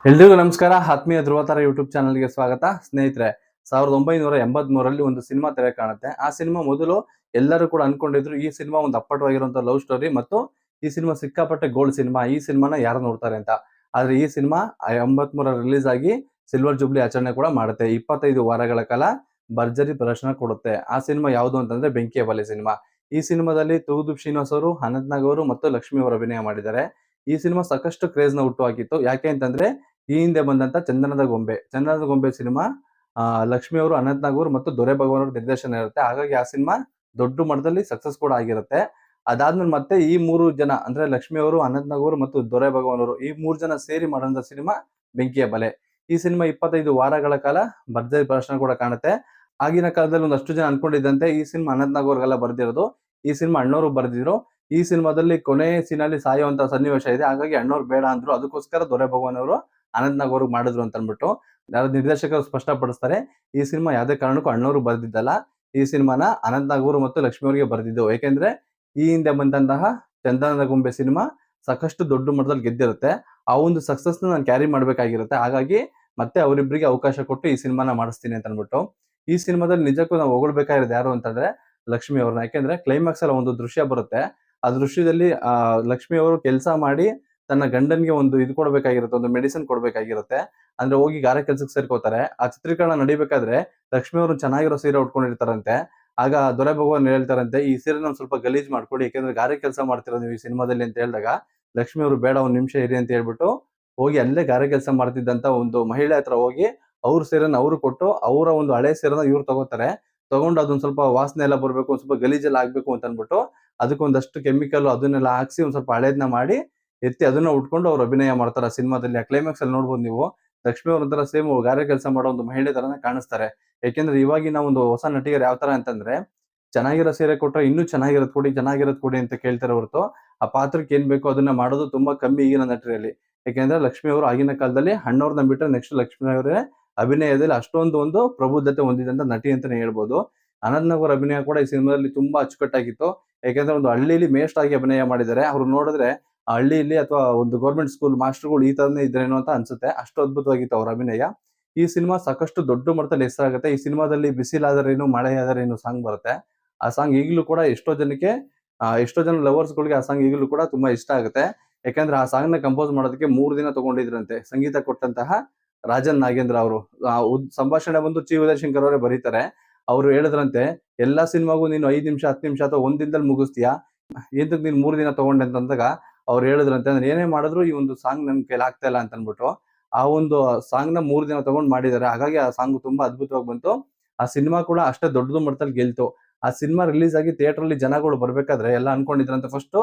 ಎಲ್ರಿಗೂ ನಮಸ್ಕಾರ. ಆತ್ಮೀಯ ಧ್ರುವತಾರ ಯೂಟ್ಯೂಬ್ ಚಾನಲ್ಗೆ ಸ್ವಾಗತ. ಸ್ನೇಹಿತರೆ, 1983ರಲ್ಲಿ ಒಂದು ಸಿನಿಮಾ ತೆರೆ ಕಾಣುತ್ತೆ. ಆ ಸಿನಿಮಾ ಮೊದಲು ಎಲ್ಲರೂ ಕೂಡ ಅನ್ಕೊಂಡಿದ್ರು ಈ ಸಿನಿಮಾ ಒಂದು ಅಪ್ಪಟವಾಗಿರುವಂತ ಲವ್ ಸ್ಟೋರಿ ಮತ್ತು ಈ ಸಿನಿಮಾ ಸಿಕ್ಕಾಪಟ್ಟೆ ಗೋಲ್ಡ್ ಸಿನಿಮಾ, ಈ ಸಿನಿಮಾನ ಯಾರು ನೋಡ್ತಾರೆ ಅಂತ. ಆದ್ರೆ ಈ ಸಿನಿಮಾ 83 ರಿಲೀಸ್ ಆಗಿ ಸಿಲ್ವರ್ ಜೂಬ್ಲಿ ಆಚರಣೆ ಕೂಡ ಮಾಡುತ್ತೆ. 25 ವಾರಗಳ ಕಾಲ ಭರ್ಜರಿ ಪ್ರದರ್ಶನ ಕೊಡುತ್ತೆ. ಆ ಸಿನಿಮಾ ಯಾವುದು ಅಂತಂದ್ರೆ ಬೆಂಕಿಯ ಬಲೆ ಸಿನಿಮಾ. ಈ ಸಿನಿಮಾದಲ್ಲಿ ತೂಗುದೀಪ್ ಶ್ರೀನಿವಾಸ್ ಅವರು, ಅನಂತ್ನಾಗ್ ಅವರು ಮತ್ತು ಲಕ್ಷ್ಮಿ ಅವರು ಅಭಿನಯ ಮಾಡಿದ್ದಾರೆ. ಈ ಸಿನಿಮಾ ಸಾಕಷ್ಟು ಕ್ರೇಜ್ ನ ಹುಟ್ಟು ಹಾಕಿತ್ತು. ಯಾಕೆ ಅಂತಂದ್ರೆ ಈ ಹಿಂದೆ ಬಂದಂತ ಚಂದನದ ಗೊಂಬೆ ಸಿನಿಮಾ ಲಕ್ಷ್ಮಿ ಅವರು, ಅನಂತ್ನಾಗ್ ಅವರು ಮತ್ತು ದೊರೆ ಭಗವಾನ್ ಅವರ ನಿರ್ದೇಶನ ಇರುತ್ತೆ. ಹಾಗಾಗಿ ಆ ಸಿನಿಮಾ ದೊಡ್ಡ ಮಟ್ಟದಲ್ಲಿ ಸಕ್ಸಸ್ ಕೂಡ ಆಗಿರುತ್ತೆ. ಅದಾದ್ಮೇಲೆ ಮತ್ತೆ ಈ 3 ಜನ ಅಂದ್ರೆ ಲಕ್ಷ್ಮಿ ಅವರು, ಅನಂತ್ನಾಗ್ ಅವರು ಮತ್ತು ದೊರೆ ಭಗವಾನ್ ಅವರು, ಈ 3 ಜನ ಸೇರಿ ಮಾಡುವಂತ ಸಿನಿಮಾ ಬೆಂಕಿಯ ಬಲೆ. ಈ ಸಿನಿಮಾ 25 ವಾರಗಳ ಕಾಲ ಭರ್ಜರಿ ಪ್ರದರ್ಶನ ಕೂಡ ಕಾಣುತ್ತೆ. ಆಗಿನ ಕಾಲದಲ್ಲಿ ಒಂದಷ್ಟು ಜನ ಅನ್ಕೊಂಡಿದ್ದಂತೆ ಈ ಸಿನಿಮಾ ಅನಂತ್ನಾಗ್ ಅವ್ರಿಗೆಲ್ಲ ಬರ್ದಿರೋದು, ಈ ಸಿನಿಮಾ ಅಣ್ಣವರು ಬರ್ದಿದ್ರು. ಈ ಸಿನಿಮಾದಲ್ಲಿ ಕೊನೆ ಸೀನಲ್ಲಿ ಸಾಯುವಂತ ಸನ್ನಿವೇಶ ಇದೆ. ಹಾಗಾಗಿ ಅಣ್ಣವ್ರು ಬೇಡ ಅಂದ್ರು. ಅದಕ್ಕೋಸ್ಕರ ದೊರೆ ಭಗವಾನ್ ಅವರು ಅನಂತ್ನಾಗ್ ಅವ್ರಿಗೆ ಮಾಡಿದ್ರು ಅಂತ ಅಂದ್ಬಿಟ್ಟು ನಿರ್ದೇಶಕರು ಸ್ಪಷ್ಟಪಡಿಸ್ತಾರೆ. ಈ ಸಿನಿಮಾ ಯಾವುದೇ ಕಾರಣಕ್ಕೂ ಅಣ್ಣವರು ಬರ್ದಿದ್ದಲ್ಲ. ಈ ಸಿನಿಮಾನ ಅನಂತ್ನಾಗ್ ಅವರು ಮತ್ತು ಲಕ್ಷ್ಮಿ ಅವರಿಗೆ ಬರ್ದಿದ್ದು. ಯಾಕೆಂದ್ರೆ ಈ ಹಿಂದೆ ಬಂದಂತಹ ಚಂದನದ ಗೊಂಬೆ ಸಿನಿಮಾ ಸಾಕಷ್ಟು ದೊಡ್ಡ ಮಟ್ಟದಲ್ಲಿ ಗೆದ್ದಿರುತ್ತೆ. ಆ ಒಂದು ಸಕ್ಸಸ್ ನಾನು ಕ್ಯಾರಿ ಮಾಡ್ಬೇಕಾಗಿರುತ್ತೆ. ಹಾಗಾಗಿ ಮತ್ತೆ ಅವರಿಬ್ಬರಿಗೆ ಅವಕಾಶ ಕೊಟ್ಟು ಈ ಸಿನಿಮಾನ ಮಾಡಿಸ್ತೀನಿ ಅಂತ ಅಂದ್ಬಿಟ್ಟು. ಈ ಸಿನಿಮಾದಲ್ಲಿ ನಿಜಕ್ಕೂ ನಾವು ಹೊಗಳ್ಬೇಕಾಗಿರೋದು ಯಾರು ಅಂತಂದ್ರೆ ಲಕ್ಷ್ಮಿ ಅವ್ರನ್ನ. ಯಾಕೆಂದ್ರೆ ಕ್ಲೈಮ್ಯಾಕ್ಸ್ ಅಲ್ಲಿ ಒಂದು ದೃಶ್ಯ ಬರುತ್ತೆ. ಆ ದೃಶ್ಯದಲ್ಲಿ ಲಕ್ಷ್ಮಿ ಅವರು ಕೆಲಸ ಮಾಡಿ ತನ್ನ ಗಂಡನ್ಗೆ ಒಂದು ಇದು ಕೊಡ್ಬೇಕಾಗಿರುತ್ತೆ, ಒಂದು ಮೆಡಿಸಿನ್ ಕೊಡ್ಬೇಕಾಗಿರುತ್ತೆ. ಅಂದ್ರೆ ಹೋಗಿ ಗಾರೆ ಕೆಲ್ಸಕ್ಕೆ ಸೇರ್ಕೋತಾರೆ. ಆ ಚಿತ್ರೀಕರಣ ನಡಿಬೇಕಾದ್ರೆ ಲಕ್ಷ್ಮಿ ಅವರು ಚೆನ್ನಾಗಿರೋ ಸೀರೆ ಉಟ್ಕೊಂಡಿರ್ತಾರಂತೆ. ಆಗ ದೊರೆ ಭಗವಾನ್ ಹೇಳ್ತಾರಂತೆ, ಈ ಸೀರೆನ ಒಂದ್ ಸ್ವಲ್ಪ ಗಲೀಜ್ ಮಾಡ್ಕೊಡಿ, ಯಾಕೆಂದ್ರೆ ಗಾರೆ ಕೆಲಸ ಮಾಡ್ತಿರೋದು ನೀವು ಈ ಸಿನಿಮಾದಲ್ಲಿ ಅಂತ ಹೇಳಿದಾಗ ಲಕ್ಷ್ಮಿ ಅವರು ಬೇಡ ಒಂದ್ ನಿಮಿಷ ಇರಿ ಅಂತ ಹೇಳ್ಬಿಟ್ಟು ಹೋಗಿ ಅಲ್ಲೇ ಗಾರೆ ಕೆಲಸ ಮಾಡ್ತಿದ್ದಂತ ಒಂದು ಮಹಿಳೆ ಹತ್ರ ಹೋಗಿ ಅವ್ರ ಸೀರೆನ ಅವ್ರು ಕೊಟ್ಟು ಅವರ ಒಂದು ಹಳೆ ಸೀರೆನ ಇವ್ರು ತಗೋತಾರೆ. ತಗೊಂಡು ಅದೊಂದ್ ಸ್ವಲ್ಪ ವಾಸನೆ ಎಲ್ಲ ಬರ್ಬೇಕು, ಒಂದ್ ಸ್ವಲ್ಪ ಗಲೀಜೆಲ್ಲ ಆಗ್ಬೇಕು ಅಂತ ಅನ್ಬಿಟ್ಟು ಅದಕ್ಕೊಂದಷ್ಟು ಕೆಮಿಕಲ್ ಅದನ್ನೆಲ್ಲ ಹಾಕ್ಸಿ ಒಂದ್ ಸ್ವಲ್ಪ ಹಳೇದ್ನ ಮಾಡಿ ಎತ್ತಿ ಅದನ್ನ ಉಟ್ಕೊಂಡು ಅವ್ರು ಅಭಿನಯ ಮಾಡ್ತಾರೆ ಆ ಸಿನಿಮಾದಲ್ಲಿ. ಆ ಕ್ಲೈಮ್ಯಾಕ್ಸ್ ಅಲ್ಲಿ ನೋಡ್ಬೋದು ನೀವು, ಲಕ್ಷ್ಮಿ ಅವ್ರ ಒಂಥರ ಸೇಮ್ ಗಾರೆ ಕೆಲಸ ಮಾಡೋ ಒಂದು ಮಹಿಳೆ ತರನೇ ಕಾಣಿಸ್ತಾರೆ. ಯಾಕೆಂದ್ರೆ ಇವಾಗಿನ ಒಂದು ಹೊಸ ನಟಿಗರು ಯಾವ ತರ ಅಂತಂದ್ರೆ ಚೆನ್ನಾಗಿರೋ ಸೀರೆ ಕೊಟ್ರೆ ಇನ್ನೂ ಚೆನ್ನಾಗಿರೋದ್ ಕೊಡಿ ಅಂತ ಕೇಳ್ತಾರೆ ಹೊರತು ಆ ಪಾತ್ರಕ್ಕೆ ಏನ್ ಬೇಕೋ ಅದನ್ನ ಮಾಡೋದು ತುಂಬಾ ಕಮ್ಮಿ ಈಗಿನ ನಟರಲ್ಲಿ. ಯಾಕೆಂದ್ರೆ ಲಕ್ಷ್ಮಿ ಅವರು ಆಗಿನ ಕಾಲದಲ್ಲಿ ಅಣ್ಣವ್ರನ್ನ ಬಿಟ್ರೆ ನೆಕ್ಸ್ಟ್ ಲಕ್ಷ್ಮಿ ಅವರೇ ಅಭಿನಯದಲ್ಲಿ ಅಷ್ಟೊಂದು ಒಂದು ಪ್ರಬುದ್ಧತೆ ಹೊಂದಿದಂತ ನಟಿ ಅಂತಾನೆ ಹೇಳ್ಬೋದು. ಅನಂತ್ನಾಗ್ ಅವರ ಅಭಿನಯ ಕೂಡ ಈ ಸಿನಿಮಾದಲ್ಲಿ ತುಂಬಾ ಅಚ್ಚುಕಟ್ಟಾಗಿತ್ತು. ಯಾಕೆಂದ್ರೆ ಒಂದು ಹಳ್ಳಿಲಿ ಮೇಷ್ಟ್ರ್ ಆಗಿ ಅಭಿನಯ ಮಾಡಿದ್ದಾರೆ. ಅವ್ರು ನೋಡಿದ್ರೆ ಆ ಹಳ್ಳಿಯಲ್ಲಿ ಅಥವಾ ಒಂದು ಗೌರ್ಮೆಂಟ್ ಸ್ಕೂಲ್ ಮಾಸ್ಟರ್ಗಳು ಈ ತರನೇ ಇದ್ರೇನೋ ಅಂತ ಅನ್ಸುತ್ತೆ. ಅಷ್ಟು ಅದ್ಭುತವಾಗಿತ್ತು ಅವ್ರ ಅಭಿನಯ. ಈ ಸಿನಿಮಾ ಸಾಕಷ್ಟು ದೊಡ್ಡ ಮಟ್ಟದಲ್ಲಿ ಹೆಸರಾಗುತ್ತೆ. ಈ ಸಿನಿಮಾದಲ್ಲಿ ಬಿಸಿಲಾದರೇನು ಮಳೆಯಾದರೇನು ಸಾಂಗ್ ಬರುತ್ತೆ. ಆ ಸಾಂಗ್ ಈಗಲೂ ಕೂಡ ಎಷ್ಟೋ ಜನ ಲವರ್ಸ್ ಗಳಿಗೆ ಆ ಸಾಂಗ್ ಈಗಲೂ ಕೂಡ ತುಂಬಾ ಇಷ್ಟ ಆಗುತ್ತೆ. ಯಾಕಂದ್ರೆ ಆ ಸಾಂಗ್ ನ ಕಂಪೋಸ್ ಮಾಡೋದಕ್ಕೆ 3 ದಿನ ತಗೊಂಡಿದ್ರಂತೆ. ಸಂಗೀತ ಕೊಟ್ಟಂತಹ ರಾಜನ್ ನಾಗೇಂದ್ರ ಅವರು. ಸಂಭಾಷಣೆ ಬಂದು ಚಿ ಉದಯಶಂಕರ್ ಅವರೇ ಬರೀತಾರೆ. ಅವ್ರು ಹೇಳಿದ್ರಂತೆ, ಎಲ್ಲಾ ಸಿನಿಮಾಗೂ ನೀನು 5 ನಿಮಿಷ 10 ನಿಮಿಷ ಅಥವಾ ಒಂದ್ ದಿನದಲ್ಲಿ ಮುಗಿಸ್ತೀಯಾ, ಎಂತಕ್ ನೀನ್ 3 ದಿನ ತಗೊಂಡೆ ಅಂತಂದಾಗ ಅವ್ರು ಹೇಳಿದ್ರಂತೆ, ನಾನು ಏನೇ ಮಾಡಿದ್ರು ಈ ಒಂದು ಸಾಂಗ್ ನನ್ ಕೈಲಿ ಆಗ್ತಾ ಇಲ್ಲ ಅಂತ ಅನ್ಬಿಟ್ಟು ಆ ಒಂದು ಸಾಂಗ್ ನ 3 ದಿನ ತಗೊಂಡ್ ಮಾಡಿದ್ದಾರೆ. ಹಾಗಾಗಿ ಆ ಸಾಂಗ್ ತುಂಬಾ ಅದ್ಭುತವಾಗಿ ಬಂತು. ಆ ಸಿನಿಮಾ ಕೂಡ ಅಷ್ಟೇ ದೊಡ್ಡದು ಮಟ್ಟದಲ್ಲಿ ಗೆಲ್ತು. ಆ ಸಿನಿಮಾ ರಿಲೀಸ್ ಆಗಿ ಥಿಯೇಟರ್ ಅಲ್ಲಿ ಜನಗಳು ಬರ್ಬೇಕಾದ್ರೆ ಎಲ್ಲ ಅನ್ಕೊಂಡಿದ್ರಂತೆ ಫಸ್ಟ್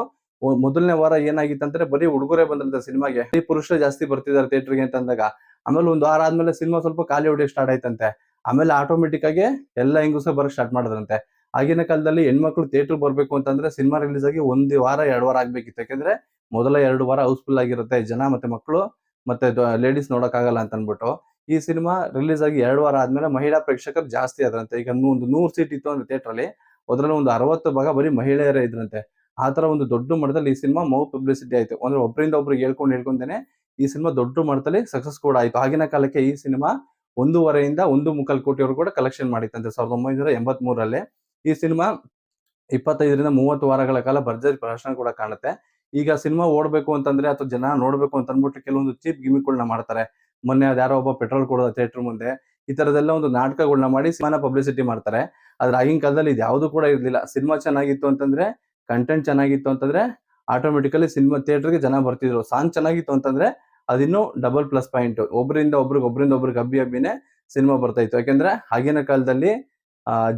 ಮೊದಲನೇ ವಾರ ಏನಾಗಿತ್ತಂದ್ರೆ ಬರೀ ಹುಡುಗರೇ ಬಂದ್ರಂತೆ ಸಿನಿಮಾಗೆ, ಈ ಪುರುಷರೇ ಜಾಸ್ತಿ ಬರ್ತಿದ್ದಾರೆ ಥಿಯೇಟರ್ಗೆ ಅಂತ ಅಂದಾಗ ಆಮೇಲೆ ಒಂದು ವಾರ ಆದ್ಮೇಲೆ ಸಿನಿಮಾ ಸ್ವಲ್ಪ ಖಾಲಿ ಹೊಡಿಯಕ್ ಸ್ಟಾರ್ಟ್ ಆಯ್ತಂತೆ. ಆಮೇಲೆ ಆಟೋಮೆಟಿಕ್ ಆಗಿ ಎಲ್ಲ ಹೆಂಗಸರು ಬರಕ್ ಸ್ಟಾರ್ಟ್ ಮಾಡಿದ್ರಂತೆ. ಆಗಿನ ಕಾಲದಲ್ಲಿ ಹೆಣ್ಮಕ್ಳು ಥಿಯೇಟರ್ ಬರ್ಬೇಕು ಅಂತಂದ್ರೆ ಸಿನಿಮಾ ರಿಲೀಸ್ ಆಗಿ 1 ವಾರ 2 ವಾರ ಆಗ್ಬೇಕಿತ್ತು. ಯಾಕಂದ್ರೆ ಮೊದಲ 2 ವಾರ ಹೌಸ್ಫುಲ್ ಆಗಿರುತ್ತೆ, ಜನ ಮತ್ತೆ ಮಕ್ಕಳು ಮತ್ತೆ ಲೇಡೀಸ್ ನೋಡಕ್ ಆಗಲ್ಲ ಅಂತ ಅನ್ಬಿಟ್ಟು. ಈ ಸಿನಿಮಾ ರಿಲೀಸ್ ಆಗಿ 2 ವಾರ ಆದ್ಮೇಲೆ ಮಹಿಳಾ ಪ್ರೇಕ್ಷಕರು ಜಾಸ್ತಿ ಆದ್ರಂತೆ. ಈಗ ಒಂದು 100 ಸೀಟ್ ಇತ್ತು ಅಂದ್ರೆ ಥಿಯೇಟರ್ ಅಲ್ಲಿ ಅದ್ರಲ್ಲಿ ಒಂದು 60 ಭಾಗ ಬರೀ ಮಹಿಳೆಯರೇ ಇದ್ರಂತೆ. ಆ ತರ ಒಂದು ದೊಡ್ಡ ಮಟ್ಟದಲ್ಲಿ ಈ ಸಿನಿಮಾ ಪಬ್ಲಿಸಿಟಿ ಆಯ್ತು. ಅಂದ್ರೆ ಒಬ್ಬರಿಂದ ಒಬ್ರಿಗೆ ಹೇಳ್ಕೊಂಡೇನೆ ಈ ಸಿನಿಮಾ ದೊಡ್ಡ ಮಟ್ಟದಲ್ಲಿ ಸಕ್ಸಸ್ ಕೂಡ ಆಯ್ತು. ಆಗಿನ ಕಾಲಕ್ಕೆ ಈ ಸಿನಿಮಾ 1.5 1.25 ಕೋಟಿವರೆಗೂ ಕೂಡ ಕಲೆಕ್ಷನ್ ಮಾಡಿತ್ತಂತೆ 1983ರಲ್ಲಿ. ಈ ಸಿನಿಮಾ 25 30 ವಾರಗಳ ಕಾಲ ಭರ್ಜರಿ ಪ್ರದರ್ಶನ ಕೂಡ ಕಾಣುತ್ತೆ. ಈಗ ಸಿನಿಮಾ ಓಡ್ಬೇಕು ಅಂತಂದ್ರೆ ಅಥವಾ ಜನ ನೋಡ್ಬೇಕು ಅಂತ ಅಂದ್ಬಿಟ್ಟು ಕೆಲವೊಂದು ಚೀಪ್ ಗಿಮಿಕ್ಗಳನ್ನ ಮಾಡ್ತಾರೆ. ಮೊನ್ನೆ ಅದ್ಯಾರೋ ಒಬ್ಬ ಪೆಟ್ರೋಲ್ ಕೊಡೋದ ಥಿಯೇಟರ್ ಮುಂದೆ ಈ ತರದೆಲ್ಲ ಒಂದು ನಾಟಕಗಳನ್ನ ಮಾಡಿ ಸಿನಿಮಾನ ಪಬ್ಲಿಸಿಟಿ ಮಾಡ್ತಾರೆ. ಆದ್ರೆ ಆಗಿನ ಕಾಲದಲ್ಲಿ ಇದು ಯಾವ್ದು ಕೂಡ ಇರ್ಲಿಲ್ಲ. ಸಿನಿಮಾ ಚೆನ್ನಾಗಿತ್ತು ಅಂತಂದ್ರೆ, ಕಂಟೆಂಟ್ ಚೆನ್ನಾಗಿತ್ತು ಅಂತಂದ್ರೆ ಆಟೋಮೆಟಿಕಲಿ ಸಿನಿಮಾ ಥಿಯೇಟರ್ಗೆ ಜನ ಬರ್ತಿದ್ರು. ಸಾಂಗ್ ಚೆನ್ನಾಗಿತ್ತು ಅಂತಂದ್ರೆ ಅದಿನ್ನು ಡಬಲ್ ಪ್ಲಸ್ ಪಾಯಿಂಟ್. ಒಬ್ಬರಿಂದ ಒಬ್ರಿಗೆ ಹಬ್ಬಿನೇ ಸಿನಿಮಾ ಬರ್ತಾ ಇತ್ತು. ಯಾಕೆಂದ್ರೆ ಆಗಿನ ಕಾಲದಲ್ಲಿ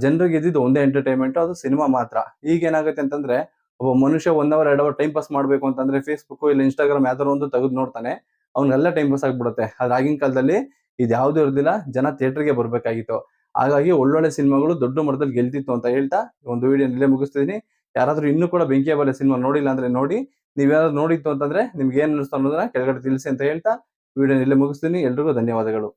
ಜನರಿಗೆ ಇದ್ದಿದ್ದು ಒಂದೇ ಎಂಟರ್ಟೈನ್ಮೆಂಟ್, ಅದು ಸಿನಿಮಾ ಮಾತ್ರ. ಈಗ ಏನಾಗುತ್ತೆ ಅಂತಂದ್ರೆ ಒಬ್ಬ ಮನುಷ್ಯ 1 ಅವರ್ 2 ಅವರ್ ಟೈಮ್ ಪಾಸ್ ಮಾಡ್ಬೇಕು ಅಂತಂದ್ರೆ ಫೇಸ್ಬುಕ್ ಇಲ್ಲ ಇನ್ಸ್ಟಾಗ್ರಾಮ್ ಯಾವ್ದಾರು ಒಂದು ತೆಗೆದು ನೋಡ್ತಾನೆ, ಅವ್ನೆಲ್ಲ ಟೈಮ್ ಪಾಸ್ ಆಗ್ಬಿಡುತ್ತೆ. ಆದ್ರೆ ಆಗಿನ ಕಾಲದಲ್ಲಿ ಇದು ಯಾವ್ದು ಇರ್ಲಿಲ್ಲ, ಜನ ಥಿಯೇಟರ್ಗೆ ಬರ್ಬೇಕಾಗಿತ್ತು. ಹಾಗಾಗಿ ಒಳ್ಳೊಳ್ಳೆ ಸಿನಿಮಾಗಳು ದೊಡ್ಡ ಮಟ್ಟದಲ್ಲಿ ಗೆಲ್ತಿತ್ತು ಅಂತ ಹೇಳ್ತಾ ಒಂದು ವಿಡಿಯೋ ಇಲ್ಲೇ ಮುಗಿಸ್ತಿದೀನಿ. ಯಾರಾದ್ರೂ ಇನ್ನೂ ಕೂಡ ಬೆಂಕಿಯ ಬಲೆ ಸಿನಿಮಾ ನೋಡಿಲ್ಲ ಅಂದ್ರೆ ನೋಡಿ. ನೀವ್ಯಾರು ನೋಡಿತ್ತು ಅಂತಂದ್ರೆ ನಿಮ್ಗೆ ಏನ್ ಅನಿಸ್ತು ಅನ್ನೋದನ್ನ ಕೆಳಗಡೆ ತಿಳಿಸಿ ಅಂತ ಹೇಳ್ತಾ ವಿಡಿಯೋ ಇಲ್ಲೇ ಮುಗಿಸ್ತೀನಿ. ಎಲ್ರಿಗೂ ಧನ್ಯವಾದಗಳು.